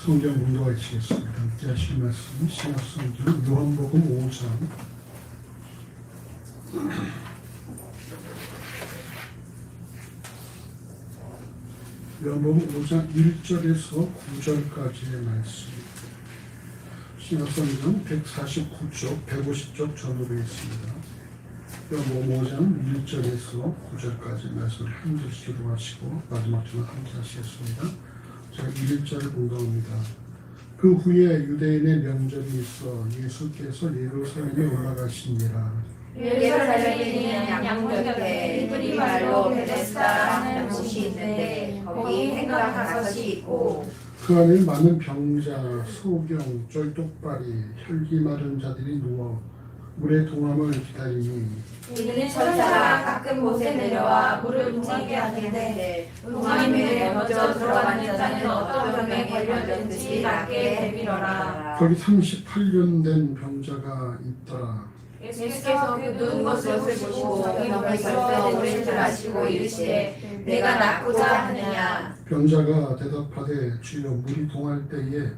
성경 공부가 있겠습니다. 함께 하실 말씀 신약성경 요한복음 5장 요한복음 5장 1절에서 9절까지의 말씀. 신약성경 149쪽, 150쪽 전후로 있습니다. 요한복음 5장 1절에서 9절까지 말씀을 한 절씩 기도하시고 마지막 주는 함께 하시겠습니다. 제가 1절을 공부합니다. 그 후에 유대인의 명절이 있어 예수께서 예루살렘에 올라가시니라. 예루살렘에 있는 양문 곁에 히브리 말로 베데스다라는 곳이 있는데 거기 행각 5이 있고 그 안에 많은 병자, 소경, 쫄뚝발이, 혈기 마른 자들이 누워 물의 동함을 기다리니 이는 천사가 가끔 곳에 내려와 물을 동하게 하는데 동함에 먼저 들어가는 자는 어떤 병에 걸렸든지 낫게 되밀어라. 거기 38년 된 병자가 있더라. 예수께서 그 누운 것을 보시고 병에서 오른 줄 아시고 이르시되 내가 낫고자 하느냐. 병자가 대답하되 주여 물이 동할 때에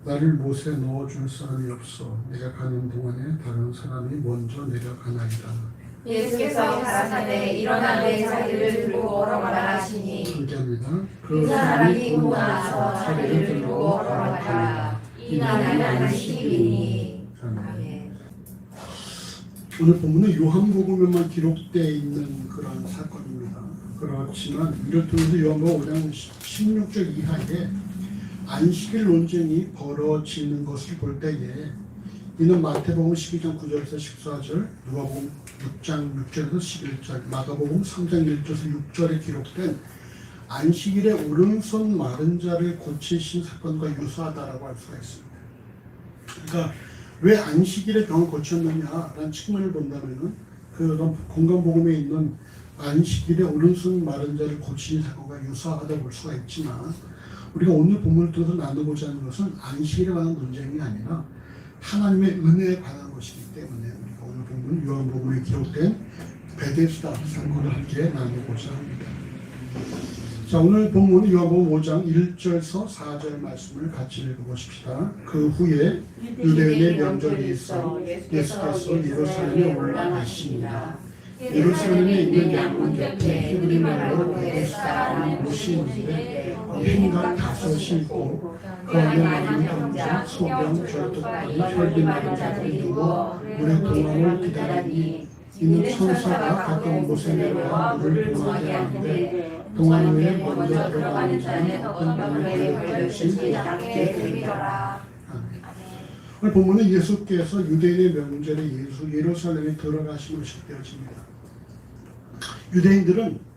나를 못에 넣어줄 사람이 없어 내가 가는 동안에 다른 사람이 먼저 내려가나이다. 예수께서 가라사대 일어나 내 자리를 들고 걸어가라 하시니 함께합니다. 그 사람이 오고 나서 자리를 들고 걸어가라. 이 나는 안식일이니. 아멘. 오늘 본문은 요한복음에만 기록되어 있는 그런 사건입니다. 그렇지만 이를 통해서 요한복음 5장 16절 이하에 안식일 논쟁이 벌어지는 것을 볼 때에 이는 마태복음 12장 9절에서 14절, 누가복음 6장 6절에서 11절, 마가복음 3장 1절에서 6절에 기록된 안식일에 오른손 마른 자를 고치신 사건과 유사하다라고 할 수가 있습니다. 그러니까 왜 안식일에 병을 고쳤느냐라는 측면을 본다면은 그런 공간복음에 있는 안식일에 오른손 마른 자를 고치신 사건과 유사하다고 볼 수가 있지만 우리가 오늘 본문을 통해서 나누고자 하는 것은 안식일에 관한 논쟁이 아니라 하나님의 은혜에 관한 것이기 때문에 우리가 오늘 본문 요한복음에 기록된 베데스다 사건을 함께 나누고자 합니다. 자, 오늘 본문 요한복음 5장 1절에서 4절 말씀을 같이 읽어보십시다. 그 후에 유대인의 명절이 있어 예수께서 예루살렘에 올라가시니라. 예루살렘에 있는 양문 곁에 히브리 말로 베데스다라는 곳이 있는데 행각 5이 있고 그 안에 많은 병자, 소병, 절뚝발이, 혈기 마른 자들이 누워 물의 동함을 기다리니 이는 천사가 가끔 곳에 내려와 물을 동하게 하는데 동함 위에 먼저 들어가는 자는 어떤 병에 걸렸든지 낫게 되밀어라. 오늘 본문은 예수께서 유대인의 명절에 예루살렘에 들어가심을 식되어집니다. 유대인들은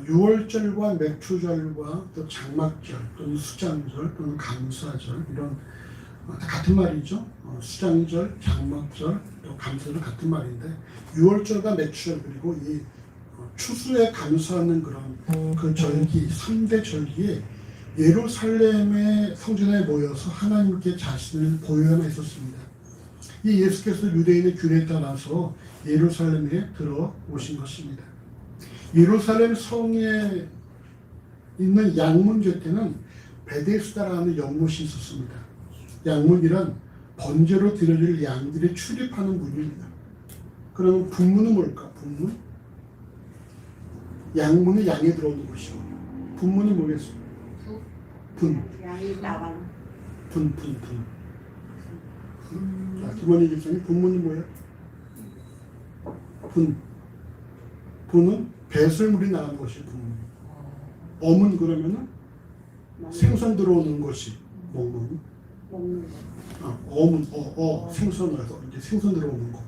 유월절과 맥추절과 또 장막절 또는 수장절 또는 감사절 이런 같은 말이죠. 수장절, 장막절, 또 감사절 같은 말인데 유월절과 맥추절 그리고 이 추수에 감사하는 그런 그 절기 3대 절기에 예루살렘의 성전에 모여서 하나님께 자신을 보여야만 했었습니다. 이 예수께서 유대인의 균에 따라서 예루살렘에 들어오신 것입니다. 예루살렘 성에 있는 양문 곁에는 베데스다라는 연못이 있었습니다. 양문이란 번제로 드려질 양들이 출입하는 문입니다. 그럼 분문은 뭘까? 분문? 양문은 양이 들어오는 곳이고 분문은 뭐겠습니까? 분. 양이 나가는. 분. 자, 김원희 집사님 분문이 뭐예요? 분은 배설물이 나가는 것이 분문. 엄은 그러면은 생선 들어오는 것이 먹는. 먹는 거. 엄은 생선을 해서 이제 생선 들어오는 거.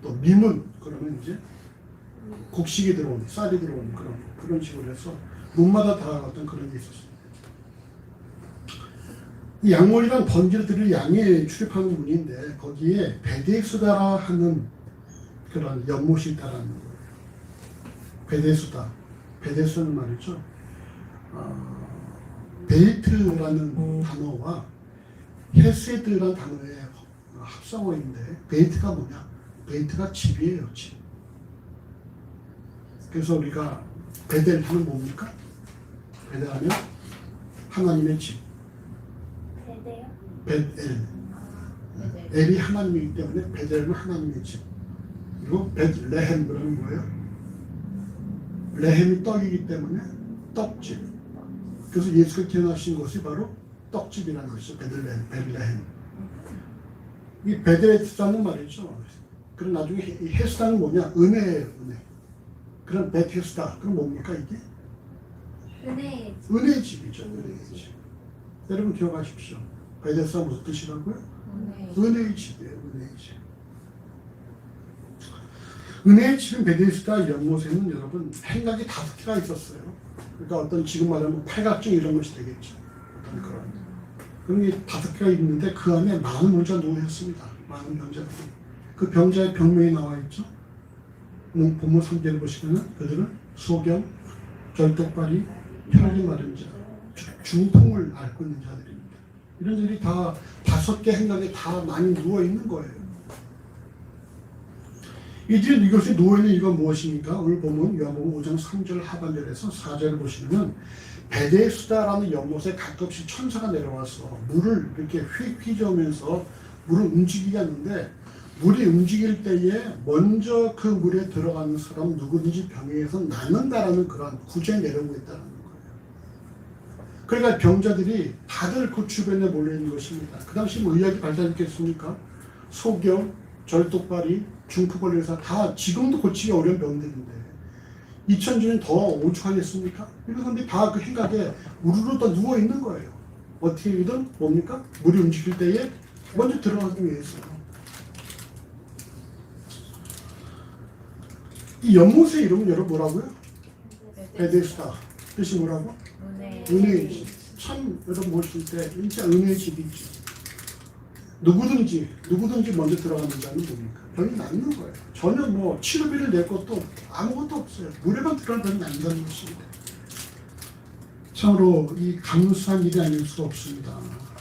또 미문 그러면 이제 곡식이 들어오는, 쌀이 들어오는 그런 식으로 해서 문마다 다 어떤 그런 게 있었습니다. 이 양문이란 번제를 드릴 양이 출입하는 문인데 거기에 베데스다라 하는 그런 연못이 있다라는 거예요. 베데스는 말이죠. 베이트라는 단어와 헤세드라는 단어의 합성어인데 베이트가 뭐냐? 베이트가 집이에요, 집. 그래서 우리가 베델 하면 뭡니까? 베델하면 하나님의 집. 벳엘. 엘이 하나님이기 때문에 벳엘은 하나님의 집. 그리고 벳레헴 그러면 뭐예요? 레헴이 떡이기 때문에 떡집. 그래서 예수가 태어나신 곳이 바로 떡집이라는 것이죠. 벳레헴. 이 베데스다는 말이죠. 그럼 나중에 이 헤스다는 뭐냐? 은혜예요, 은혜. 그럼 베테스다. 그럼 뭡니까 이게? 은혜의 집이죠, 은혜의 집. 여러분 기억하십시오. 베데스다 무슨 뜻이라고요? 은혜의 집이에요, 은혜의 집. 은혜의 집인 베데스다 연못에는 여러분 행각이 5개가 있었어요. 그러니까 어떤 지금 말하면 팔각정 이런 것이 되겠죠. 어떤 그런. 그럼 이 5개가 있는데 그 안에 많은 병자 누워있습니다. 많은 병자들이. 그 병자의 병명이 나와 있죠. 본문 3절을 보시면 그들은 소경, 절독발이, 혈기 마른 자, 중풍을 앓고 있는 자들입니다. 이런 자들이 다 5개 행각에 다 많이 누워있는 거예요. 이들이 이것이 누워있는 이유가 무엇입니까? 오늘 보면 요한복음 5장 3절 하반절에서 4절을 보시면 베데스다라는 연못에 가끔씩 천사가 내려와서 물을 이렇게 휘저으면서 물을 움직이게 하는데 물이 움직일 때에 먼저 그 물에 들어가는 사람 누구든지 병에서 낫는다라는 그런 구제에 내려오고 있다는 거예요. 그러니까 병자들이 다들 그 주변에 몰려있는 것입니다. 그 당시 뭐 의학이 발달했겠습니까? 소경, 절독발이, 중풍벌레사 다 지금도 고치기 어려운 병들인데 2000년이 더 오죽하겠습니까? 이런데 다 그 행각에 우르르 다 누워있는 거예요. 어떻게든 뭡니까? 물이 움직일 때에 먼저 들어가기 위해서. 이 연못의 이름은 여러분 뭐라고요? 베데스다. 뜻이 뭐라고? 은혜의 집. 참 여러분 보실 때 진짜 은혜의 집이지. 누구든지 먼저 들어가는 자는 뭡니까? 병이 낫는 거예요. 전혀 뭐 치료비를 낼 것도 아무것도 없어요. 물에만 들어가는 병이 낫는다는 것입니다. 참으로 이 감사한 일이 아닐 수가 없습니다.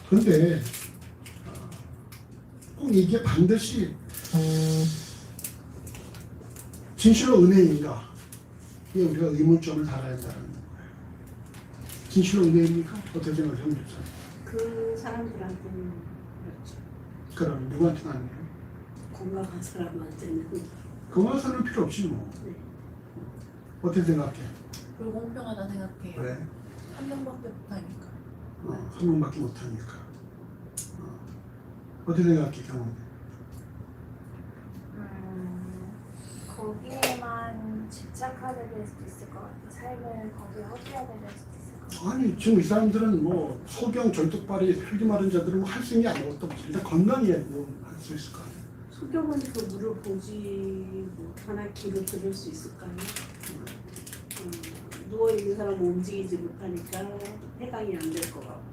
그런데 꼭 이게 반드시 진실로 은혜인가? 이게 우리가 의문점을 달아야 한다는 거예요. 진실로 은혜입니까? 어떻게 생각하십니까? 그 사람들한테는 그렇죠. 그럼 누구한테는 아니에요? 건강한 사람한테는 건강한 사람은 필요 없지 뭐. 네. 어떻게 생각해? 불공평하다 생각해요. 왜? 한 명밖에 못하니까. 한 명밖에 못하니까. 어떻게 생각해 경험해? 거기에만 집착하게 될 수도 있을 것 같아요. 삶을 거기에 허비하게 될 수도 있을 것 같아요. 아니 지금 이 사람들은 뭐 소경, 절독발이, 혈기 마른 자들은 뭐 할 수 있는 게 아무것도 없지. 일단 건강해 뭐 할 수 있을 거 아니에요. 소경은 그 물을 보지 못하나 귀로 들을 수 있을까요? 누워있는 사람은 움직이지 못하니까 해당이 안 될 것 같고.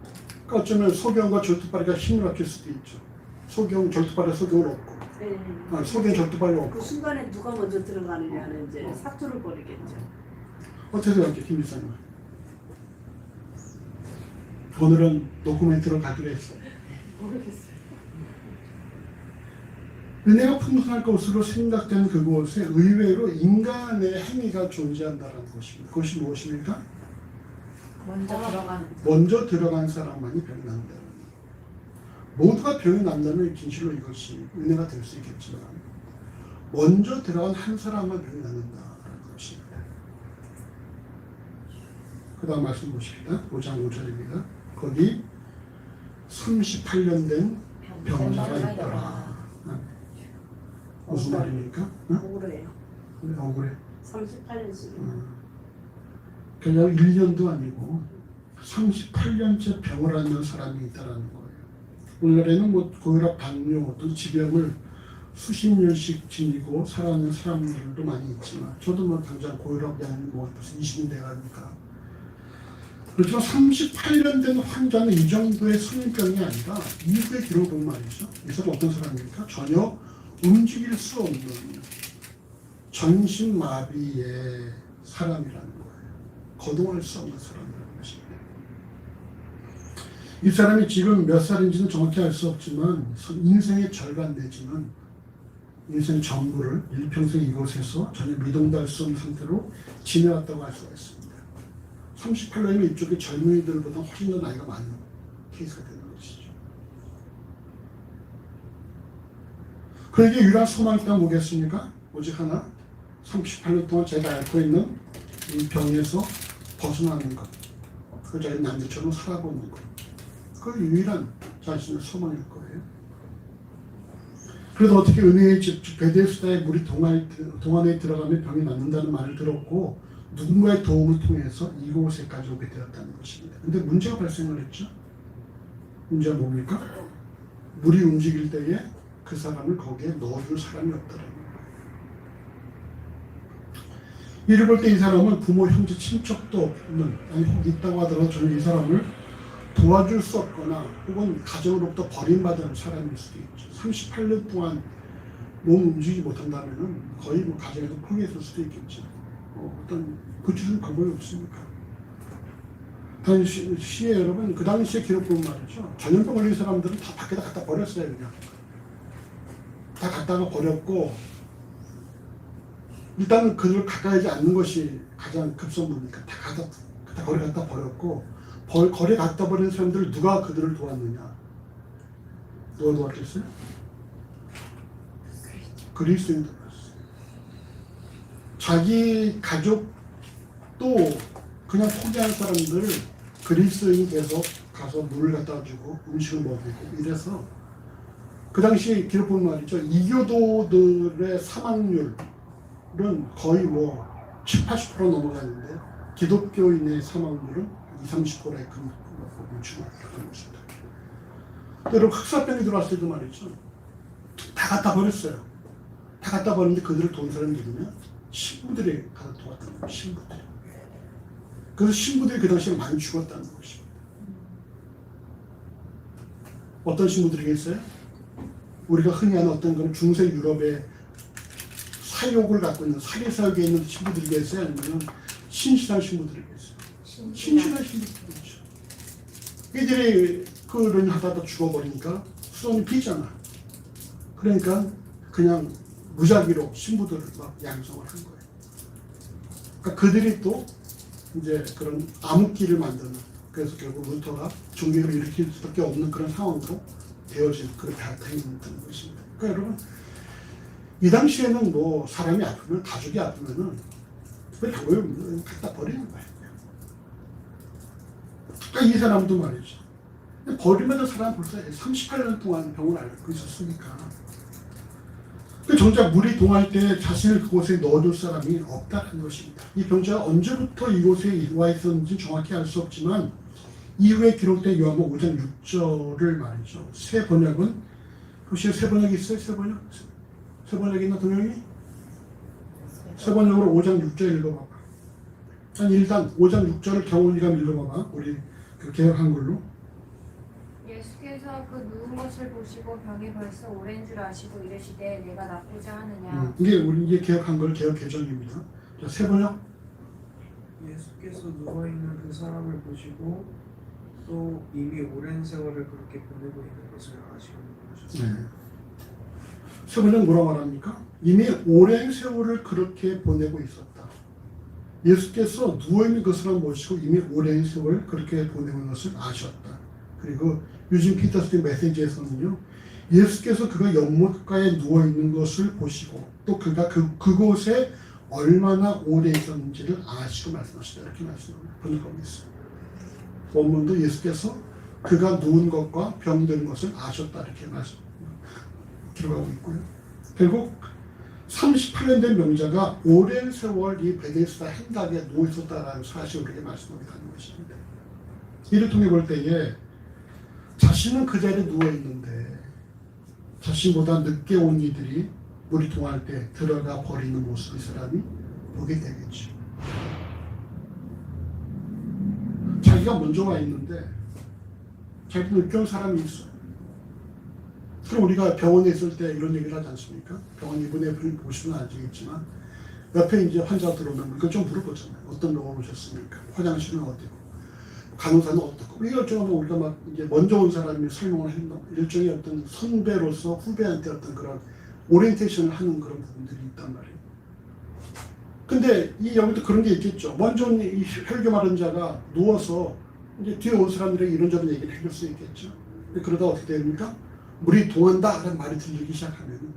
그러니까 어쩌면 소경과 절독발이가 힘을 합칠 수도 있죠. 소경, 절독발에 소경을 얻고 네. 소경, 절독발이 그 없고. 순간에 누가 먼저 들어가느냐는 이제 사투를 벌이겠죠. 어떻게 생각해 김 기사님? 오늘은 도큐멘트를 가기로 했어요. 모르겠어요. 은혜가 풍성할 것으로 생각된 그곳에 의외로 인간의 행위가 존재한다는 것입니다. 그것이 무엇입니까? 먼저 들어간 사람만이 병이 난다. 모두가 병이 난다면 진실로 이것이 은혜가 될 수 있겠지만 먼저 들어간 한 사람만 병이 낫는다는 것입니다. 그 다음 말씀 보십니다. 5장 5절입니다. 거기 38년 된 병자가 있더라. 무슨 말입니까? 억울해요. 억울해. 38년씩. 그냥 1년도 아니고 38년째 병을 앓는 사람이 있다는 거예요. 오늘날에는 뭐 고혈압, 당뇨, 어떤 지병을 수십 년씩 지니고 살아가는 사람들도 많이 있지만 저도 뭐 당장 고혈압 약이 뭐 벌써 20년 돼가니까 그렇지만 38년 된 환자는 이 정도의 수면병이 아니라 이후에 기록된 말이죠. 이 사람 어떤 사람입니까? 전혀 움직일 수 없는 전신마비의 사람이라는 거예요. 거동할 수 없는 사람이라는 것입니다. 이 사람이 지금 몇 살인지는 정확히 알 수 없지만 인생의 절반 내지는 인생 전부를 일평생 이곳에서 전혀 미동도 수 없는 상태로 지내왔다고 할 수가 있습니다. 38년이면 이쪽에 젊은이들보다 훨씬 더 나이가 많은 케이스가 되는 것이죠. 그에게 유일한 소망이 있다면 뭐겠습니까? 오직 하나, 38년 동안 제가 앓고 있는 이 병에서 벗어나는 것. 그 자기 남들처럼 살아보는 것. 그 유일한 자신의 소망일 거예요. 그래도 어떻게 은혜의 집 베데스다의 물이 동안에 들어가면 병이 낫는다는 말을 들었고 누군가의 도움을 통해서 이곳에까지 오게 되었다는 것입니다. 근데 문제가 발생을 했죠. 문제가 뭡니까? 물이 움직일 때에 그 사람을 거기에 넣어줄 사람이 없더라고요. 이를 볼 때 이 사람은 부모, 형제, 친척도 없는, 아니 혹 있다고 하더라도 저는 이 사람을 도와줄 수 없거나 혹은 가정으로부터 버림받은 사람일 수도 있죠. 38년 동안 몸 움직이지 못한다면 거의 뭐 가정에서 포기했을 수도 있겠죠. 어떤 구체적인 방법이 없습니까? 당시에 여러분, 그 당시에 기록 보면 말이죠. 전염병 걸린 사람들은 다 밖에다 갖다 버렸어요. 그냥 다 갖다가 버렸고, 일단은 그들 가까이 하지 않는 것이 가장 급선무니까 다 거리 갖다 버렸고, 거리 갖다 버린 사람들 누가 그들을 도왔느냐? 누가 도왔겠어요? 그리스도인이 도왔어요. 자기 가족도 그냥 포기한 사람들을 그리스도인이 계속 가서 물을 갖다 주고 음식을 먹이고 이래서 그 당시 기록 보면 말이죠. 이교도들의 사망률은 거의 뭐 70-80% 넘어가는데 기독교인의 사망률은 20-30%의 큰 유출을 하는 것입니다. 여러분 흑사병이 들어왔을 때도 말이죠. 다 갖다 버렸어요. 다 갖다 버렸는데 그들을 도운 사람이 누구냐? 신부들이 가서 도왔다는 거예요. 신부들이. 그래서 신부들이 그 당시에 많이 죽었다는 것입니다. 어떤 신부들이겠어요? 우리가 흔히 아는 어떤 그런 중세 유럽의 사욕을 갖고 있는 사리사욕에 있는 신부들이겠어요? 아니면 신실한 신부들이겠어요? 신실한 신부들이죠. 이들이 그런 하다가 죽어버리니까 수동이 비잖아. 그러니까 그냥 무작위로 신부들을 막 양성을 한 거예요. 그러니까 그들이 또 이제 그런 암흑기를 만드는, 그래서 결국 루터가 종교를 일으킬 수밖에 없는 그런 상황으로 되어진 그런 바탕이 있는 것입니다. 그러니까 여러분, 이 당시에는 뭐 사람이 아프면, 가족이 아프면은 왜 병을 갖다 버리는 거예요. 그러니까 이 사람도 말이죠. 버리면서 사람 벌써 38년 동안 병을 앓고 있었으니까. 정작 물이 동할 때 자신을 그곳에 넣어둘 사람이 없다는 것입니다. 이 병자가 언제부터 이곳에 와 있었는지 정확히 알 수 없지만 이후에 기록된 요한복음 5장 6절을 말이죠. 새 번역은 혹시 새 번역이 있어요? 새 번역? 새 번역 있나 동영이? 새 번역으로 5장 6절 읽어봐봐. 일단 5장 6절을 경훈이가 읽어봐봐. 우리 그 개혁 한글로. 예수께서 그 누운 것을 보시고 병이 벌써 오랜 줄 아시고 이르시되 내가 낫고자 하느냐. 이게 개혁 한글 개혁 개정입니다. 자, 새 번역. 예수께서 누워있는 그 사람을 보시고 또 이미 오랜 세월을 그렇게 보내고 있는 것을 아시고 그러셨어요. 네. 새 번역 뭐라고 말합니까? 이미 오랜 세월을 그렇게 보내고 있었다. 예수께서 누워있는 그 사람을 보시고 이미 오랜 세월 그렇게 보내고 있는 것을 아셨다. 그리고 유진 피터스의 메시지에서는요, 예수께서 그가 연못가에 누워있는 것을 보시고 또 그가 그곳에 얼마나 오래 있었는지를 아시고 말씀하시다. 이렇게 번역하고 있어요. 원문도 예수께서 그가 누운 것과 병든 것을 아셨다. 이렇게 기록하고 있고요. 결국 38년 된 명자가 오랜 세월 이 베데스다 행각에 누워 있었다라는 사실을 우리에게 말씀하게 하는 것입니다. 이를 통해 볼 때에 자신은 그 자리에 누워있는데 자신보다 늦게 온 이들이 물이 동할 때 들어가 버리는 모습을 이 사람이 보게 되겠죠. 자기가 먼저 와 있는데 자기도 늦게 온 사람이 있어요. 그럼 우리가 병원에 있을 때 이런 얘기를 하지 않습니까? 병원 이분의 보시면 아시겠지만 옆에 이제 환자가 들어오면 그걸 좀 물어보잖아요. 어떤 병원 오셨습니까? 화장실은 어디고? 간호사는 어떻고? 이것저것 우리가 막 이제 먼저 온 사람이 설명을 했나? 일종의 어떤 선배로서 후배한테 어떤 그런 오리엔테이션을 하는 그런 부분들이 있단 말이에요. 근데 이 여기도 그런 게 있겠죠. 먼저 온 이 혈교 마른 자가 누워서 이제 뒤에 온 사람들에게 이런저런 얘기를 해줄 수 있겠죠. 그러다 어떻게 됩니까? 물이 동한다 라는 말이 들리기 시작하면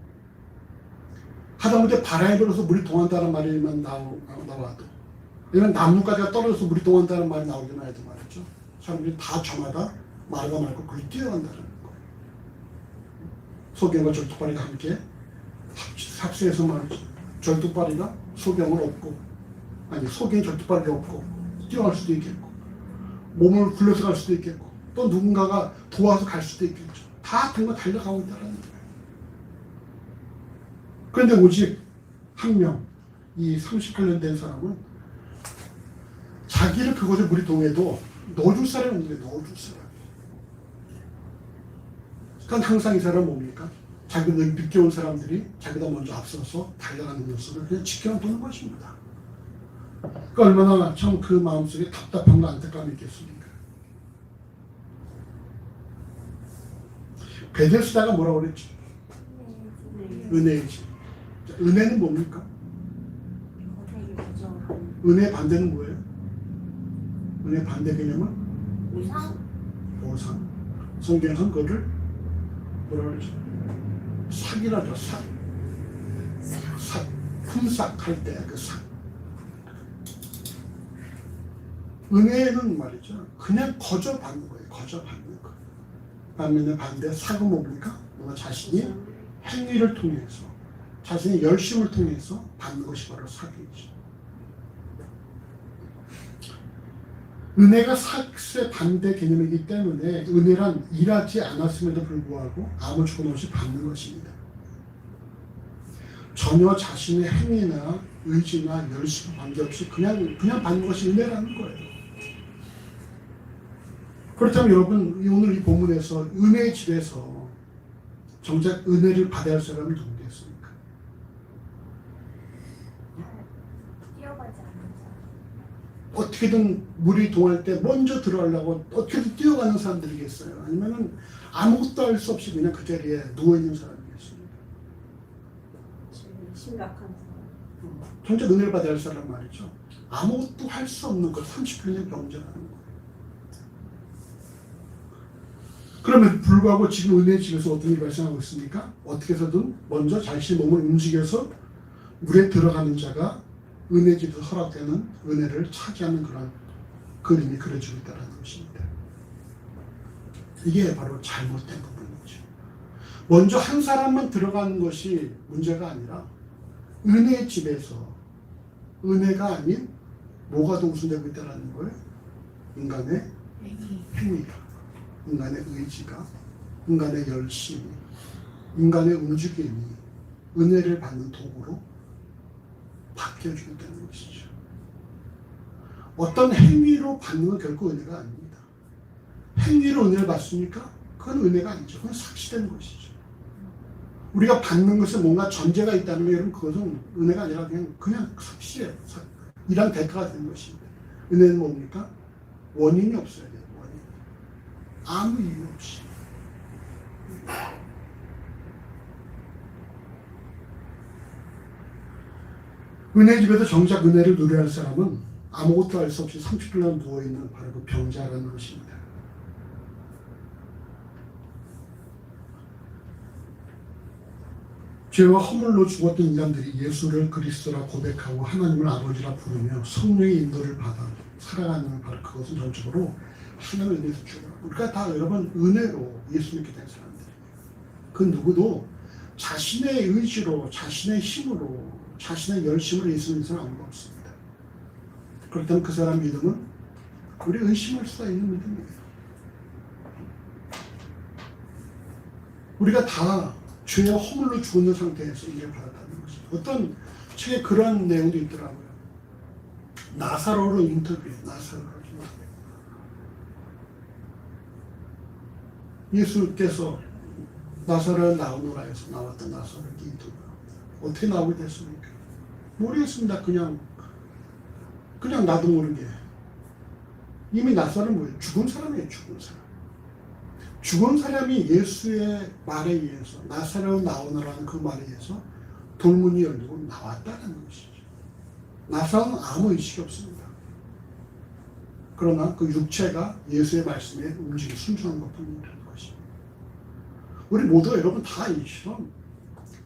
하다못해 바람이 불어서 물이 동한다는 말이만 나와도, 이런 나뭇가지가 떨어져서 물이 동한다는 말이 나오기만 해도 말이죠. 사람들이 다 저마다 말과 말고 그걸 뛰어간다는 거예요. 소경과 절뚝발이가 함께 삽수에서 말이죠. 절뚝발이가 소경을 업고, 아니 소경이 절뚝발이 업고 뛰어갈 수도 있겠고, 몸을 굴려서 갈 수도 있겠고, 또 누군가가 도와서 갈 수도 있겠죠. 다 정말 달려가고 있다는 거예요. 그런데 오직 한 명, 이 38년 된 사람은 자기를 그곳에 물이 동해도 넣어줄 사람이 없는데 넣어줄 사람이. 그러니까 항상 이 사람은 뭡니까? 자기가 늘 늦게 온 사람들이 자기가 먼저 앞서서 달려가는 모습을 그냥 지켜만 보는 것입니다. 그러니까 얼마나 참 그 마음속에 답답함과 안타까움이 있겠습니까? 베데스다가 뭐라고 그랬지? 은혜이지. 은혜는 뭡니까? 은혜의 반대는 뭐예요? 은혜의 반대 개념은? 보상. 성경에서는 그거를 뭐라고 그러죠? 삭이라죠. 삭. 품삯할 때 그 삭. 은혜는 말이죠. 그냥 거저 받는 거예요. 거저 받는 거. 반면에 반대 삭은 뭡니까? 뭔가 자신이 행위를 통해서, 자신의 열심을 통해서 받는 것이 바로 삭이죠. 은혜가 삭의 반대 개념이기 때문에 은혜란 일하지 않았음에도 불구하고 아무 조건 없이 받는 것입니다. 전혀 자신의 행위나 의지나 열심과 관계없이 그냥 받는 것이 은혜라는 거예요. 그렇다면 여러분, 오늘 이 본문에서 은혜의 집에서 정작 은혜를 받아야 할 사람은 누구겠습니까? 뛰어가지 않는 사람. 어떻게든 물이 동할 때 먼저 들어가려고 어떻게든 뛰어가는 사람들이겠어요? 아니면은 아무것도 할 수 없이 그냥 그 자리에 누워있는 사람이겠습니까? 제일 심각한 사람. 정작 은혜를 받아야 할 사람 말이죠. 아무것도 할 수 없는 것, 38년 병자라는 거예요. 그러면 불구하고 지금 은혜의 집에서 어떤 일이 발생하고 있습니까? 어떻게 해서든 먼저 자신의 몸을 움직여서 물에 들어가는 자가 은혜의 집에서 허락되는 은혜를 차지하는 그런 그림이 그려지고 있다는 것입니다. 이게 바로 잘못된 부분이죠. 먼저 한 사람만 들어가는 것이 문제가 아니라 은혜의 집에서 은혜가 아닌 뭐가 동수되고 있다는 거예요? 인간의 행위가, 인간의 의지가, 인간의 열심이, 인간의 움직임이 은혜를 받는 도구로 바뀌어주고 있다는 것이죠. 어떤 행위로 받는 건 결코 은혜가 아닙니다. 행위로 은혜를 받습니까? 그건 은혜가 아니죠. 그건 삭시된 것이죠. 우리가 받는 것에 뭔가 전제가 있다는 게 그것은 은혜가 아니라 그냥 삭시예요. 이란 대가가 되는 것입니다. 은혜는 뭡니까? 원인이 없어야 돼요. 원인. 아무 이유 없이. 은혜 집에서 정작 은혜를 누려야 할 사람은 아무것도 할 수 없이 30년 누워있는 바로 그 병자라는 것입니다. 죄와 허물로 죽었던 인간들이 예수를 그리스도라 고백하고 하나님을 아버지라 부르며 성령의 인도를 받아 살아가는 바로 그것은 전적으로 하나님의 은혜에서 주어요. 우리가 다 여러분 은혜로 예수 믿게 된 사람들이에요. 그 누구도 자신의 의지로, 자신의 힘으로, 자신의 열심으로 예수 믿는 사람 아무도 없습니다. 그렇다면 그 사람 믿음은 우리 의심할 수가 있는 믿음이에요. 우리가 다 죄와 허물로 죽는 상태에서 이를 받았다는 것이죠. 어떤 책에 그런 내용도 있더라고요. 나사로로 인터뷰해요. 나사로로 인터뷰. 예수께서 나사로를 나오노라 해서 나왔던 나사로를 인터뷰. 어떻게 나오게 됐습니까? 모르겠습니다. 그냥 나도 모르게. 이미 나사로는 뭐예요? 죽은 사람이에요. 죽은 사람. 죽은 사람이 예수의 말에 의해서 나사로 나오너라는 그 말에 의해서 돌문이 열리고 나왔다는 것이죠. 나사로는 아무 의식이 없습니다. 그러나 그 육체가 예수의 말씀에 움직이 순종한 것뿐이라는 것입니다. 우리 모두가 여러분 다 이처럼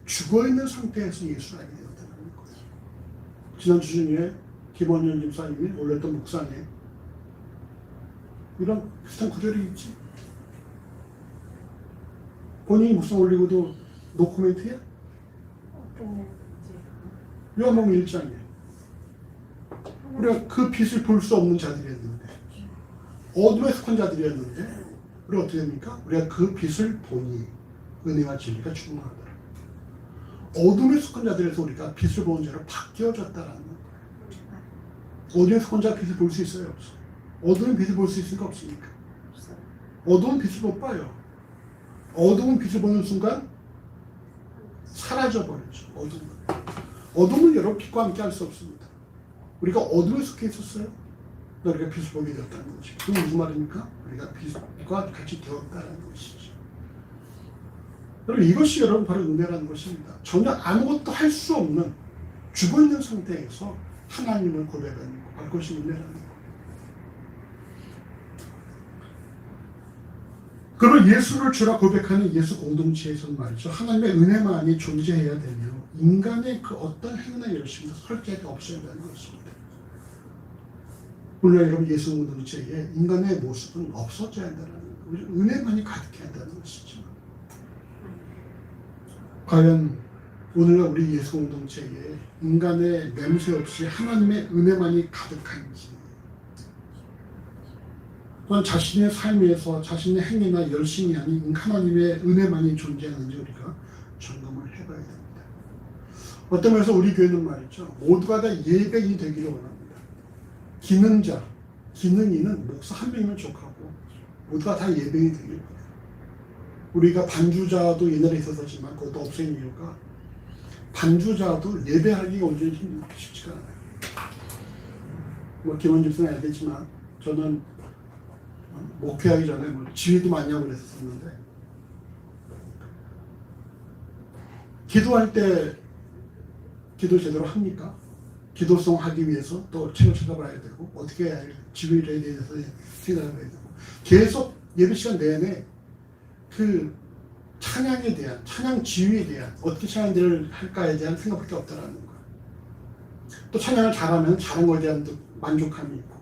죽어있는 상태에서 예수를 알게 되었다는 거예요. 지난 주 중에 김원현 집사님이 올렸던 묵상에 이런 비슷한 구절이 있지. 본인이 묵상 올리고도 노코멘트야? 요한복음 1장에 우리가 그 빛을 볼 수 없는 자들이었는데, 어둠에 속한 자들이었는데, 우리가 어떻게 됩니까? 우리가 그 빛을 보니 은혜와 진리가 충만하더라. 어둠에 속한 자들에서 우리가 빛을 보는 자로 바뀌어졌다라는 거예요. 어둠에 속한 자가 빛을 볼 수 있어요? 없어? 어둠은 빛을 볼 수 있으니까 없습니까? 어둠은 빛을 못 봐요. 어둠은 빛을 보는 순간 사라져버리죠. 어둠은 여러분 빛과 함께 할 수 없습니다. 우리가 어둠에 속해 있었어요. 우리가 빛을 보게 되었다는 것이죠. 그게 무슨 말입니까? 우리가 빛과 같이 되었다는 것이죠. 여러분, 이것이 여러분 바로 은혜라는 것입니다. 전혀 아무것도 할 수 없는 죽어있는 상태에서 하나님을 고백하는 것, 바로 그것이 은혜라는 것. 그리고 예수를 주라 고백하는 예수 공동체에서는 말이죠. 하나님의 은혜만이 존재해야 되며 인간의 그 어떤 행위나 열심도 설계가 없어야 되는 것입니다. 물론 여러분 예수 공동체에 인간의 모습은 없어져야 한다는 거예요. 은혜만이 가득해야 한다는 것이죠. 과연 오늘날 우리 예수 공동체에 인간의 냄새 없이 하나님의 은혜만이 가득한지, 또한 자신의 삶에서 자신의 행위나 열심이 아닌 하나님의 은혜만이 존재하는지 우리가 점검을 해봐야 됩니다. 어떤 면에서 우리 교회는 말이죠, 모두가 다 예배인이 되기를 원합니다. 기능자, 기능인은 목사 한 명이면 족하고 모두가 다 예배인이 되기를 원해요. 우리가 반주자도 옛날에 있었지만 그것도 없앤 이유가 반주자도 예배하기가 온전히 쉽지가 않아요. 뭐 김원 집사는 알겠지만 저는 목회하기 전에 뭐 지휘도 많이 하고 그랬었는데, 기도할 때 기도 제대로 합니까? 기도성 하기 위해서 또 책을 찾아봐야 되고 어떻게 해야 할 지휘에 대해서 생각해야 되고, 계속 예배 시간 내내 그 찬양에 대한, 찬양 지휘에 대한, 어떻게 찬양들을 할까에 대한 생각밖에 없다라는 거예요. 또 찬양을 잘하면 잘한 거에 대한 만족감이 있고,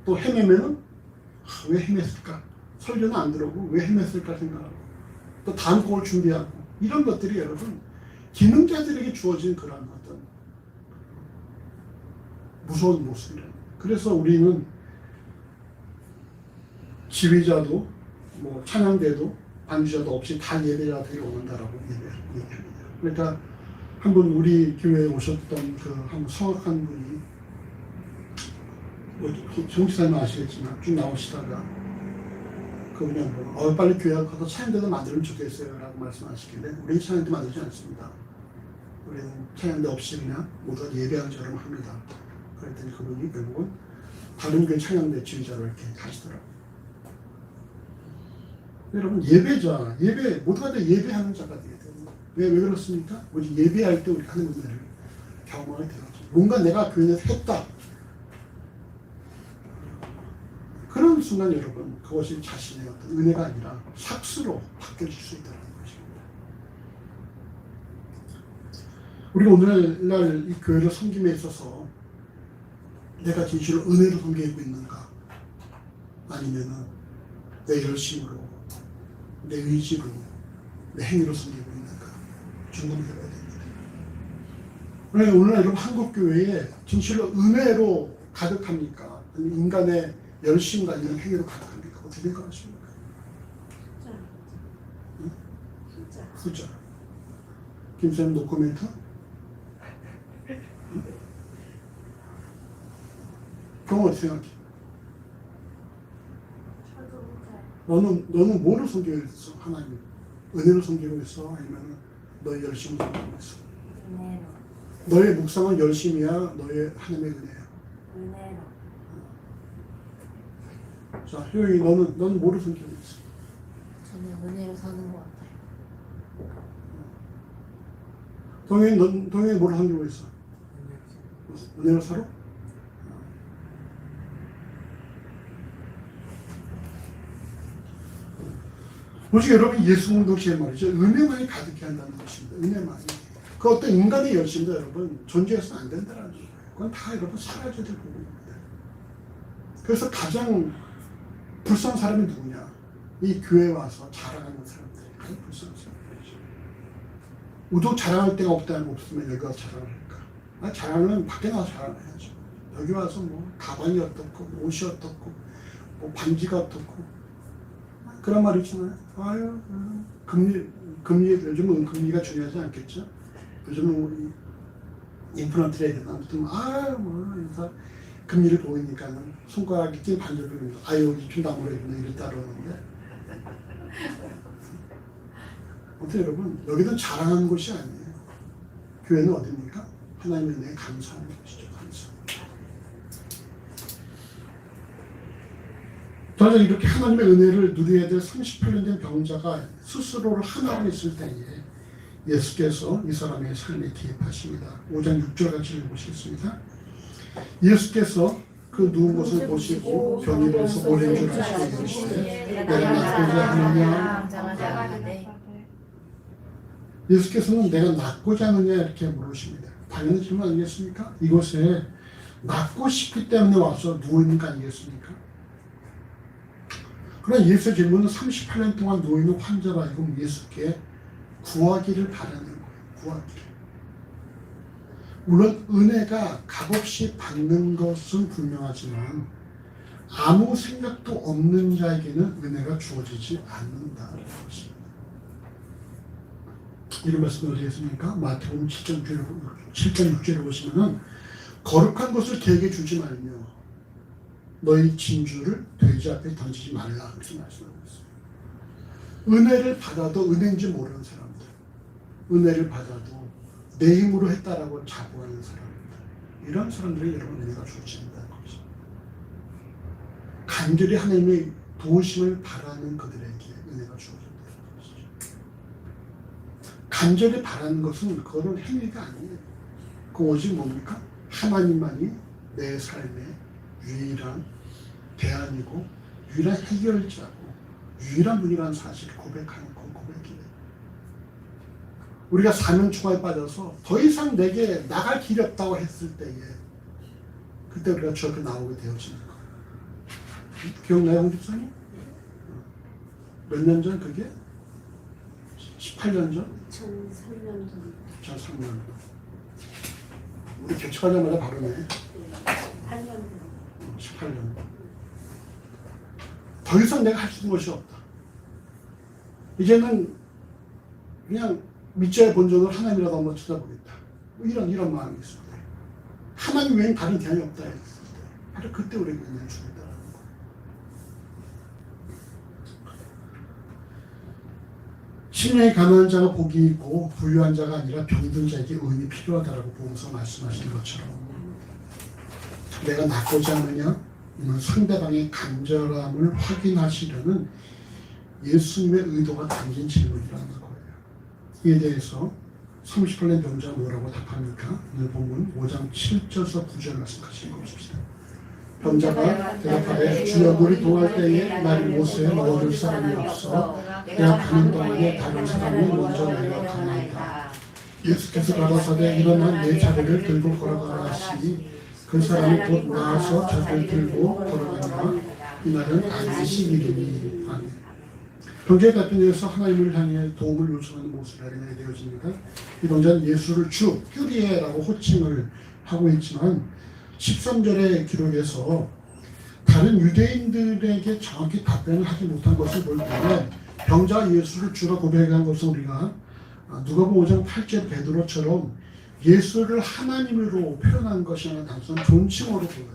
또 헤매면은 왜 헤맸을까? 설교는 안 들어오고 왜 헤맸을까 생각하고, 또 다음 곡을 준비하고, 이런 것들이 여러분 기능자들에게 주어진 그런 어떤 무서운 모습이랍니다. 그래서 우리는 지휘자도 뭐 찬양대도 반주자도 없이 다 예배자가 되길 원한다라고 얘기합니다. 그러니까 한 번 우리 교회에 오셨던 그 한 성악한 분이, 정치사님 아시겠지만 쭉 나오시다가 그분이 빨리 교회 가서 찬양대도 만들면 좋겠어요 라고 말씀하시길래, 우리는 찬양대 만들지 않습니다. 우리는 찬양대 없이 그냥 모두가 예배하는 처럼 합니다. 그랬더니 그분이 결국은 다른 교회 찬양대 지휘자로 이렇게 가시더라고요. 여러분, 예배자, 모두가 다 예배하는 자가 되게 돼요. 왜 그렇습니까? 오직 예배할 때 우리가 하는 은혜를 경험하게 되죠. 뭔가 내가 교회에서 했다. 그런 순간 여러분, 그것이 자신의 어떤 은혜가 아니라 삭스로 바뀌어질 수 있다는 것입니다. 우리가 오늘날 이 교회를 섬김에 있어서 내가 진실로 은혜로 섬기고 있는가, 아니면은 내 열심으로, 내 의지로, 내 행위로 섬기고 있는가 점검해봐야 됩니다. 그러니까 오늘날 여러분 한국교회에 진실로 은혜로 가득합니까? 아니면 인간의 열심과 이런 행위로 가득합니까? 어떻게 생각하십니까? 후자. 김쌤 노코멘트? 그건 어떻게 생각해? 너는 뭐를 섬기고 있어? 하나님 은혜로 섬기고 있어? 아니면 너의 열심을 섬기고 있어? 은혜로. 너의 묵상은 열심이야? 너의 하나님의 은혜야? 은혜로. 자, 효영이 너는 뭐를 섬기고 있어? 저는 은혜로 사는 것 같아요. 동현이 뭐를 섬기고 있어? 은혜로 살아? 오직 여러분 예수 공동체의 말이죠. 은혜만이 가득해 한다는 것입니다. 은혜만이. 그 어떤 인간의 열심도 여러분 존재해서는 안 된다는 거예요. 그건 다 여러분 사라져야 될 부분입니다. 그래서 가장 불쌍한 사람이 누구냐? 이 교회에 와서 자랑하는 사람들이 가장 불쌍한 사람들이죠. 우도 자랑할 데가 없으면 여기 와서 자랑할까? 자랑은 밖에 나와서 자랑해야죠. 여기 와서 뭐 가방이 어떻고 옷이 어떻고 뭐 반지가 어떻고 그런 말 있잖아요. 아유 금리 요즘은 금리가 중요하지 않겠죠? 요즘은 우리 인플레이션 레이트 아무튼 뭐 인사 금리를 보이니까는 손가락이 낀 반지를 보면서 아유 이좀 나무래구나 이랬다 그러는데 아무튼 여러분 여기는 자랑하는 곳이 아니에요. 교회는 어디입니까? 하나님의 은혜에 감사하는 곳이죠. 감사. 저는 이렇게 하나님의 은혜를 누려야 될 38년 된 병자가 스스로를 하나로 했을 때에 예수께서 이 사람의 삶에 개입하십니다. 5장 6절 같이 읽어보시겠습니다. 예수께서 그 누운 것을 보시고 병이 들어서 오랜 줄 아시고 이르시되 내가 낫고자 하느냐. 예수께서는 내가 낫고자 하느냐 이렇게 물으십니다. 당연히 질문 아니겠습니까? 이곳에 낫고 싶기 때문에 와서 누워있는 거 아니겠습니까? 그러나 예수의 질문은 38년 동안 누워있는 환자가 지금 예수께 구하기를 바라는 거예요. 구하기를. 물론 은혜가 값없이 받는 것은 분명하지만 아무 생각도 없는 자에게는 은혜가 주어지지 않는다는 것입니다. 이런 말씀을 드리겠습니까? 마태복음 7장 6절을 보시면은 거룩한 것을 개에게 주지 말며 너희 진주를 돼지 앞에 던지지 말라 그렇게 말씀하고 있어요. 은혜를 받아도 은혜인지 모르는 사람들, 은혜를 받아도 내 힘으로 했다라고 자부하는 사람들, 이런 사람들이 여러분 은혜가 주어진다는 거죠. 간절히 하나님의 도우심을 바라는 그들에게 은혜가 주어진다는 것이죠. 간절히 바라는 것은 그거는 행위가 아니에요. 그 오직 뭡니까? 하나님만이 내 삶의 유일한 대안이고 유일한 해결자고 유일한 분이라는 사실을 고백하는 그 고백이에요. 우리가 사명초가에 빠져서 더 이상 내게 나갈 길이 없다고 했을 때에 그때 우리가 저 앞에 나오게 되어지는 거예요. 기억나요, 홍 집사님? 몇 년 전 그게? 18년 전? 2003년 전. 2003년. 우리 개척하자마자 바로네. 8년 전. 18년. 더 이상 내가 할 수 있는 것이 없다. 이제는 그냥 밑자의 본전으로 하나님이라도 한번 찾아보겠다. 뭐 이런 마음이 있을 때. 하나님 외엔 다른 대안이 없다 했을 때. 바로 그때 우리에게 은혜를 주겠다라는 거예요. 심령이 가난한 자가 복이 있고 부유한 자가 아니라 병든 자에게 의인이 필요하다라고 보면서 말씀하신 것처럼 내가 낫고자 하느냐? 이는 상대방의 간절함을 확인하시려는 예수님의 의도가 담긴 질문이라는 거예요. 이에 대해서 38년 병자가 뭐라고 답합니까? 오늘 본문 5장 7절에서 9절 말씀 같이 읽어보십시다. 병자가 대답하되 주여 물이 동할 때에 나를 못에 넣어줄 사람이 없어 내가 가는 동안에 다른 사람이 먼저 내려가나이다. 예수께서 가라사대 일어나 내 자리를 들고 걸어가라 하시니 그 사람이 곧 나와서 자리를 들고 걸어가니라. 이날은 안식 일이니. 아멘. 병자의 답변에서 하나님을 향해 도움을 요청하는 모습을 알게 되어집니다. 이 병자는 예수를 주, 큐리에라고 호칭을 하고 있지만 13절의 기록에서 다른 유대인들에게 정확히 답변을 하지 못한 것을 볼 때 병자가 예수를 주라 고백한 것은 우리가 누가복음 5장 8절 베드로처럼 예수를 하나님으로 표현한 것이 아니라 단순한 존칭어로 보여요.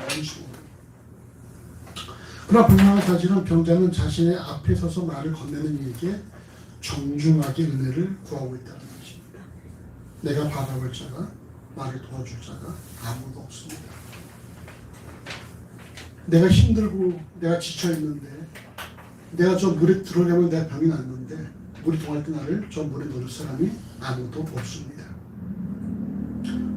존칭어로. 그러나 분명한 사실은 병자는 자신의 앞에 서서 말을 건네는 이에게 정중하게 은혜를 구하고 있다는 것입니다. 내가 바라볼 자가 나를 도와줄 자가 아무도 없습니다. 내가 힘들고 내가 지쳐있는데 내가 저 물에 들어가면 내가 병이 났는데 물이 동할 때 나를 저 물에 넣을 사람이 아무도 없습니다.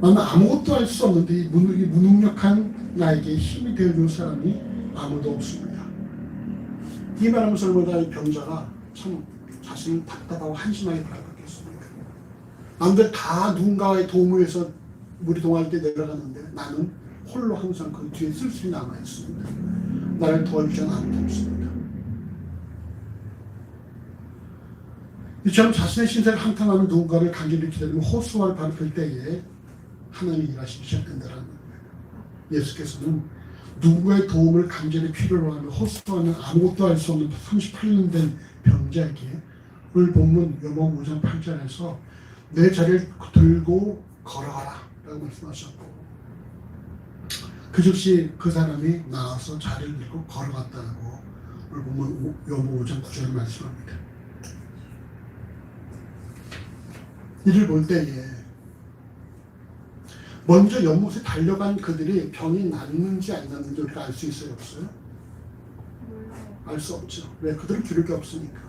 나는 아무것도 할 수 없는데 이 무능력한 나에게 힘이 되어줄 사람이 아무도 없습니다. 이 말하면서 얼마나 이 병자가 참 자신을 답답하고 한심하게 바라봤겠습니까? 남들 다 누군가의 도움을 해서 물이 동할 때 내려가는데 나는 홀로 항상 그 뒤에 쓸쓸히 남아있습니다. 나를 도와주지 않았습니다. 이처럼 자신의 신세를 한탄하는 누군가를 간절히 기다리며 호소할 바로 그때에 하나님이 일하시기 시작된다는 거예요. 예수께서는 누구의 도움을 간절히 필요로 하며 호소하는 아무것도 할 수 없는 38년 된 병자에게 오늘 본문 요한복음 5장 8절에서 내 자리를 들고 걸어가라 라고 말씀하셨고 그 즉시 그 사람이 나와서 자리를 들고 걸어갔다고 오늘 본문 요한복음 5장 9절을 말씀합니다. 이를 볼 때에 먼저 연못에 달려간 그들이 병이 낫는지 안 낫는지 우리가 알 수 있어요? 없어요? 알 수 없죠. 왜? 그들은 기록이 게 없으니까.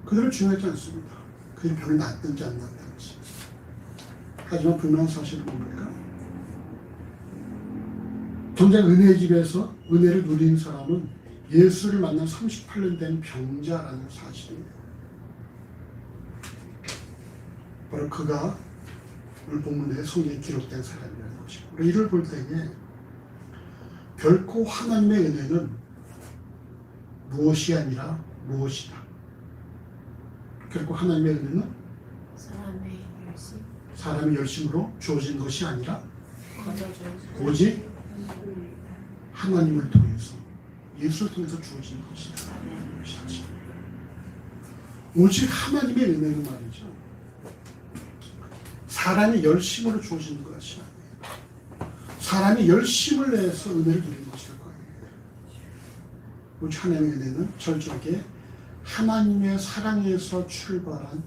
그들은 중요하지 않습니다. 그들이 병이 낫든지 안 낫든지. 하지만 분명한 사실은 뭡니까? 정작 은혜의 집에서 은혜를 누리는 사람은 예수를 만난 38년 된 병자라는 사실입니다. 바로 그가 오늘 본문에 성경에 기록된 사람이라는 것이고 이를 볼 때에 결코 하나님의 은혜는 무엇이 아니라 무엇이다. 결코 하나님의 은혜는 사람의 열심으로 주어진 것이 아니라 오직 하나님을 통해서 예수를 통해서 주어진 것이다. 오직 하나님의 은혜는 말이죠. 사람이 열심으로 주어지는 것이 아니에요. 사람이 열심을 내서 은혜를 누리는 것일 거예요. 오직 하나님의 은혜는 철저하게 하나님의 사랑에서 출발한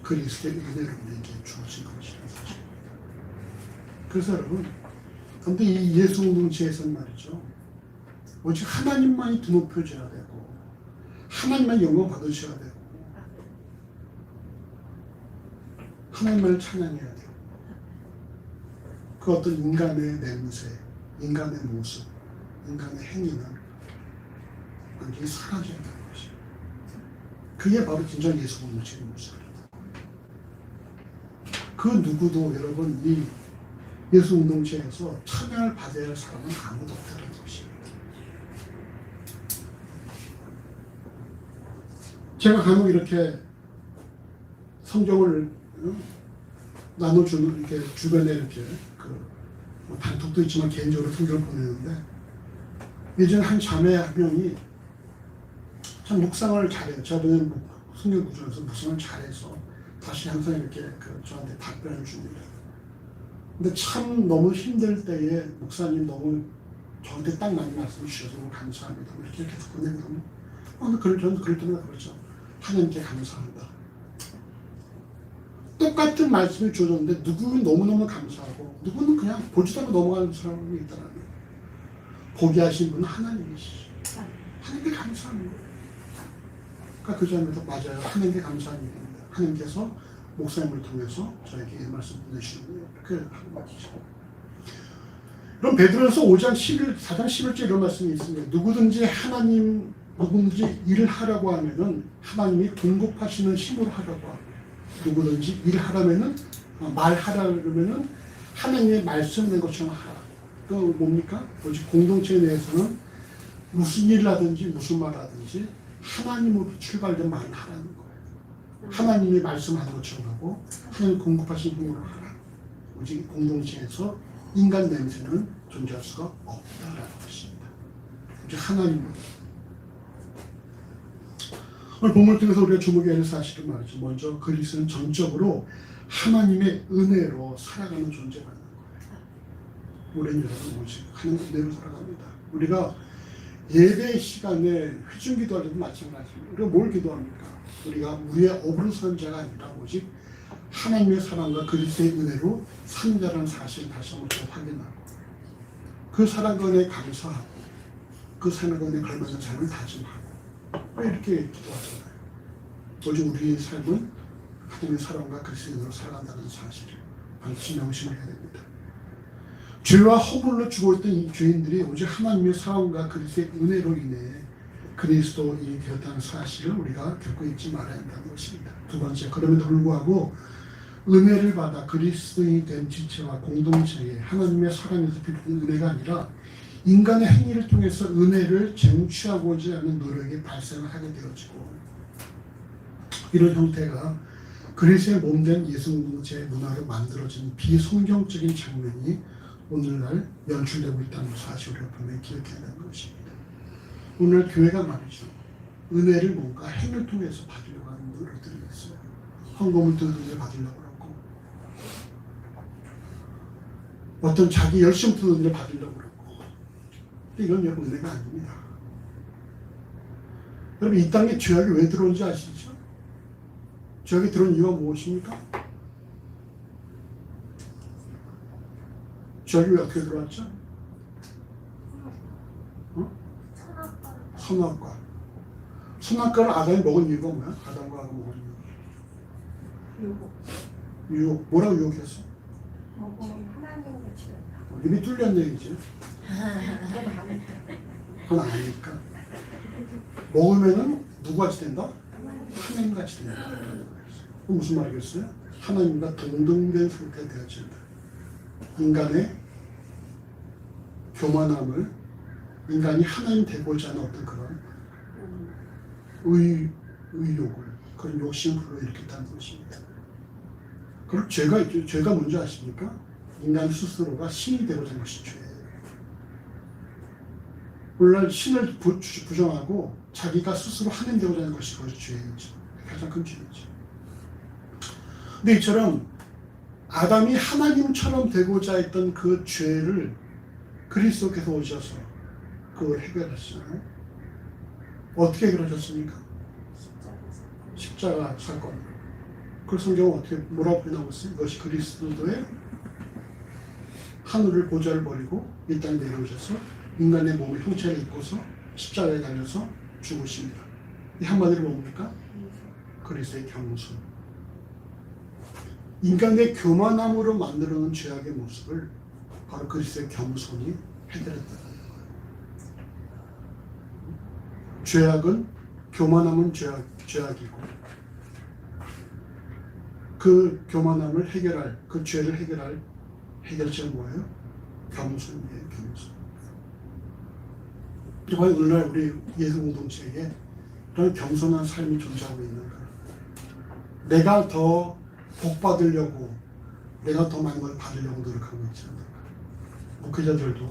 그리스도의 은혜로 우리에게 주어진 것이라는 사실입니다. 그래서 여러분, 근데 이 예수 공동체에서는 말이죠. 오직 하나님만이 드높여져야 되고 하나님만 영광 받으셔야 되고 하나님만을 찬양해야 돼요. 그 어떤 인간의 냄새, 인간의 모습, 인간의 행위는 완전히 사라져야 되는 것이에요. 그게 바로 진정 예수 공동체의 모습입니다. 그 누구도 여러분 이 예수 공동체에서 찬양을 받아야 할 사람은 아무도 없다는 것입니다. 제가 간혹 이렇게 성경을 나눠주는 이렇게 주변에 이렇게 그 단톡도 있지만 개인적으로 성경을 보내는데 예전에 한 자매 한 명이 참 묵상을 잘해요. 저는 성경 구조에서 묵상을 잘해서 다시 항상 이렇게 저한테 답변을 줍니다. 근데 참 너무 힘들 때에 목사님 너무 저한테 딱 맞는 말씀을 주셔서 너무 감사합니다. 이렇게 계속 보내거든요. 근데 저는 그럴 때마다 그렇죠. 하나님께 감사한다. 똑같은 말씀을 주었는데 누구는 너무너무 감사하고 누구는 그냥 보지도 않고 넘어가는 사람이 있더라고요. 보게 하신 분은 하나님이시죠. 하나님께 감사하는 거예요. 그러니까 그 점에서 맞아요. 하나님께 감사한 일입니다. 하나님께서 목사님을 통해서 저에게 이 말씀 보내주시는 거예요. 그렇게 하는 말이죠. 그럼 베드로서 4장 11절 이런 말씀이 있습니다. 누구든지 일을 하라고 하면은 하나님이 공급하시는 힘으로 하라고 하고 누구든지 일하라면은 말하라면은 하나님의 말씀된 것처럼 하라. 그 뭡니까? 오직 공동체 내에서는 무슨 일을 하든지 무슨 말을 하든지 하나님으로 출발된 말을 하라는 거예요. 하나님이 말씀하는 것처럼 하고 하나님 공급하신 힘으로 하라. 오직 공동체에서 인간 냄새는 존재할 수가 없다라는 것입니다. 오직 하나님으로. 오늘 본문을 통해서 우리가 주목해야 할 사실은 말이죠. 먼저 그리스도는 전적으로 하나님의 은혜로 살아가는 존재라는 거예요. 우리는 여러분 오직 하나님의 은혜로 살아갑니다. 우리가 예배 시간에 회중 기도할 때도 마찬가지입니다. 우리가 뭘 기도합니까? 우리가 우리의 업으로 사는 자가 아니라 오직 하나님의 사랑과 그리스도의 은혜로 사는 자라는 사실을 다시 한번 확인하고 그 사랑과 은혜에 감사하고 그 사랑과 은혜에 걸맞는 삶을 다짐하고 왜 이렇게 기도하잖아요. 오직 우리의 삶은 하나님의 사랑과 그리스도의 은혜로 살아간다는 사실을 반드시 명심을 해야 됩니다. 죄와 허물로 죽어있던 이 죄인들이 오직 하나님의 사랑과 그리스도의 은혜로 인해 그리스도인이 되었다는 사실을 우리가 결코 잊지 말아야 한다는 것입니다. 두 번째, 그럼에도 불구하고 은혜를 받아 그리스도인이 된 지체와 공동체에 하나님의 사랑에서 비롯된 은혜가 아니라 인간의 행위를 통해서 은혜를 쟁취하고자 하는 노력이 발생을 하게 되어지고, 이런 형태가 그리스도의 몸된 예수 공동체의 문화로 만들어진 비성경적인 장면이 오늘날 연출되고 있다는 사실을 분명히 기억해야 하는 것입니다. 오늘 교회가 말이죠, 은혜를 뭔가 행을 통해서 받으려고 하는 노력들이 있어요. 헌금을 드는 받으려고 그러고, 어떤 자기 열심 드는 일 받으려고 그러고. 이건 여러분 은혜가 아닙니다. 여러분, 이 땅에 죄악이 왜 들어온지 아시죠? 죄악이 들어온 이유가 무엇입니까? 죄악이 왜 어떻게 들어왔죠? 선악과. 선악과를 아담이 먹은 이유가 뭐야? 아담과 하가 먹은 이유. 유혹. 뭐라고 유혹했어? 입이 뚫렸네 이제. 그건 아니니까. 먹으면은 누구같이 된다? 하나님같이 된다. 그럼 무슨 말이겠어요? 하나님과 동등된 상태가 되어진다. 인간의 교만함을, 인간이 하나님 되고자 하는 어떤 그런 의욕을, 그런 욕심을 불러일으켰다는 것입니다. 그럼 죄가 있죠. 죄가 뭔지 아십니까? 인간 스스로가 신이 되고자 하는 것이 죄예요. 오늘날 신을 부정하고 자기가 스스로 하나님 되고자 하는 것이 그것이 죄이죠. 가장 큰 죄이죠. 근데 이처럼 아담이 하나님처럼 되고자 했던 그 죄를 그리스도께서 오셔서 그걸 해결하셨잖아요. 어떻게 해결하셨습니까? 십자가 사건. 그 성경은 어떻게 뭐라고 표현하고 있어요? 이것이 그리스도의 하늘을 보좌를 버리고 이 땅에 내려오셔서 인간의 몸의 형체를 입고서 십자가에 달려서 죽으십니다. 이 한마디로 뭡니까? 그리스도의 겸손. 인간의 교만함으로 만들어놓은 죄악의 모습을 바로 그리스도의 겸손이 해결했다는 거예요. 죄악은, 교만함은 죄악이고, 그 교만함을 해결할, 그 죄를 해결할 해결책은 뭐예요? 겸손이에요, 겸손. 과연 오늘날 우리 예수 공동체에 그런 겸손한 삶이 존재하고 있는가? 내가 더 복 받으려고, 내가 더 많은 걸 받으려고 노력하고 있지 않는가? 목회자들도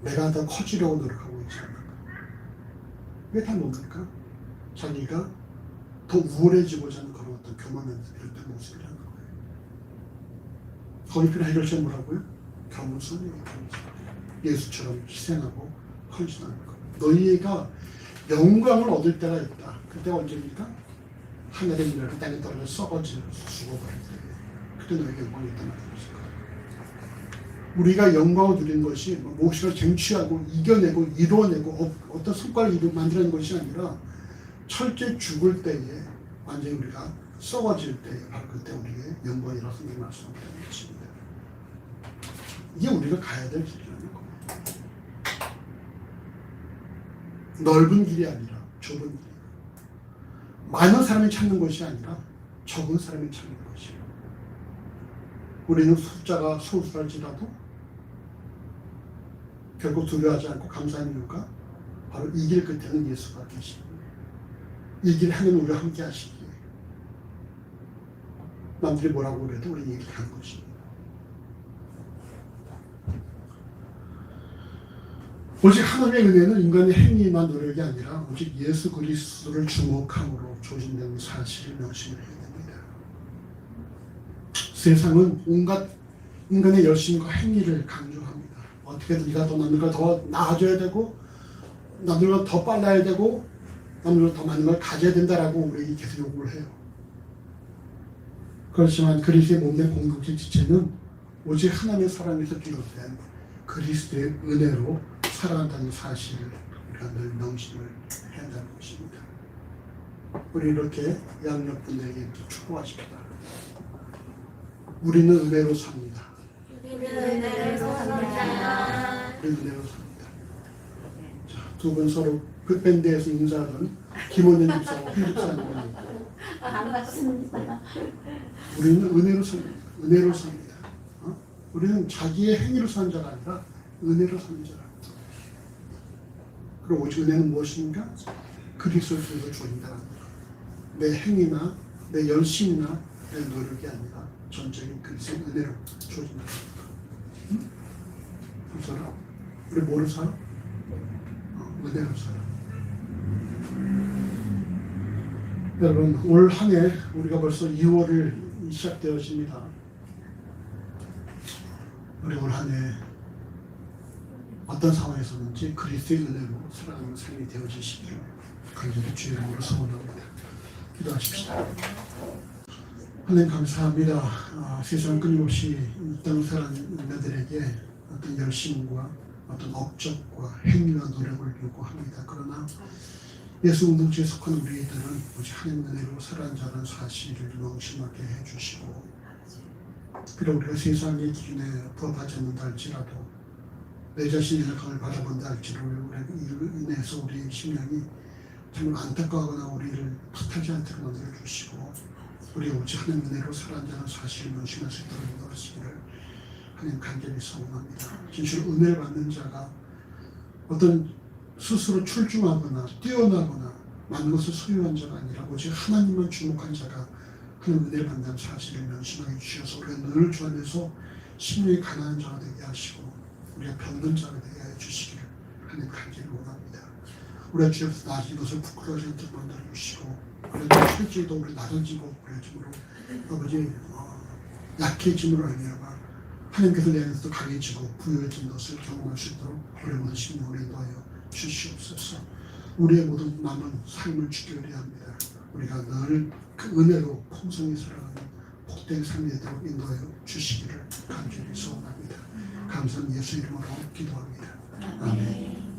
내가 더 커지려고 노력하고 있지 않는가? 이게 다 뭡니까? 자기가 더 우월해지고자 하는 그런 어떤 교만한 비롯된 모습이라는 거예요. 거기 필요한 해결책은 뭐라고요? 겸손이에요, 겸손. 예수처럼 희생하고 헌신하는 것. 너희가 영광을 얻을 때가 있다. 그때가 언제입니까? 하늘의 문을 그 땅에 떨어져 썩어지면서 죽어버릴 때. 그때 너희가 영광이 있단 말이죠. 우리가 영광을 누리는 것이 무엇을 쟁취하고 이겨내고 이루어내고 어떤 성과를 만들어내는 것이 아니라 철저히 죽을 때에 완전히 우리가 썩어질 때에 바로 그때 우리의 영광이라고 성경이 말씀하고 있는 것입니다. 이게 우리가 가야 될 길이라는 거예요. 넓은 길이 아니라 좁은 길. 많은 사람이 찾는 것이 아니라 적은 사람이 찾는 것이에요. 우리는 숫자가 소수할지라도 결국 두려워하지 않고 감사하는 이유가 바로 이 길 끝에는 예수가 계시고 이 길 하면 우리와 함께 하시기에 남들이 뭐라고 그래도 우리는 이 길 가는 것입니다. 오직 하나님의 은혜는 인간의 행위만 노력이 아니라 오직 예수 그리스도를 주목함으로 조진되는 사실을 명심을 해야 됩니다. 세상은 온갖 인간의 열심과 행위를 강조합니다. 어떻게든 네가 더 남들과 더 나아져야 되고 남들과 더 빨라야 되고 남들과 더 많은 걸 가져야 된다라고 우리에게 계속 요구를 해요. 그렇지만 그리스도의 몸된 공동체 지체는 오직 하나님의 사랑에서 비롯된 그리스도의 은혜로 살아간다는 사실을 우리가 늘 명심을 해야 한다는 것입니다. 우리 이렇게 양육분들에게 축복하십니다. 우리는 은혜로 삽니다. 우리는 은혜로 삽니다. 우리는 은혜로 삽니다. 자, 두 분 서로 그 밴드에서 인사하던 김원현 집사하고 한 집사님. 반갑습니다. 우리는 은혜로 삽니다. 은혜로 삽니다. 우리는 자기의 행위로 사는 자가 아니라 은혜로 사는 자라. 그리고 오직 은혜는 무엇인가? 그리스도를 통해서 주어진다는 것. 내 행위나 내 열심이나 내 노력이 아니라 전적인 그리스도의 은혜로 주어진다는 것. 살아? 우리 뭐로 살아? 은혜로 살아. 여러분, 올 한 해 우리가 벌써 2월을 시작되었습니다. 우리 올 한 해 어떤 상황에서든지 그리스도의 은혜로 살아가는 삶이 되어지시기를 간절히 주의 이름으로 소원합니다. 기도하십시다. 하나님 감사합니다. 세상 끊임없이 이 땅 사는 인간들에게 어떤 열심과 어떤 업적과 행위와 노력을 요구합니다. 그러나 예수 공동체에 속한 우리들은 오직 하나님 은혜로 살아가는 자라는 사실을 명심하게 해주시고, 비록 우리가 세상의 기준에 부합하지 않는다 할지라도 내 자신의 약함을 바라본다 할지라도 이로 인해서 우리의 심령이 정말 안타까워하거나 우리를 탓하지 않도록 만들어 주시고, 우리가 오직 하나님 은혜로 살아가는 자라는 사실을 명심할 수 있도록 인도하시기를 하나님 간절히 소원합니다. 진실로 은혜를 받는 자가 어떤 스스로 출중하거나 뛰어나거나 많은 것을 소유한 자가 아니라 오직 하나님만 주목한 자가 하나님 은혜를 받는다는 사실을 명심하게 주셔서 우리가 늘 주 안에서 심령이 가난한 자가 되게 하시고 우리가 병든 자가 되게 하여 주시기를 하나님 간절히 원합니다. 우리가 주 앞에서 낮은 것을 부끄러워하지 않도록 만들어 주시고, 우리가 실제도 우리 낮아지고 그래짐으로 아버지 약해짐으로 아니라 하나님께서 내 안에서 강해지고 부유해진 것을 경험할 수 있도록 우리 모든 심령을 인도하여 주시옵소서. 우리의 모든 남은 삶을 지켜야 합니다. 우리가 늘 그 은혜로 풍성히 살아가는 복된 삶이 되도록 인도하여 주시기를 간절히 소원합니다. 감사한 예수 이름으로 기도합니다. 아멘.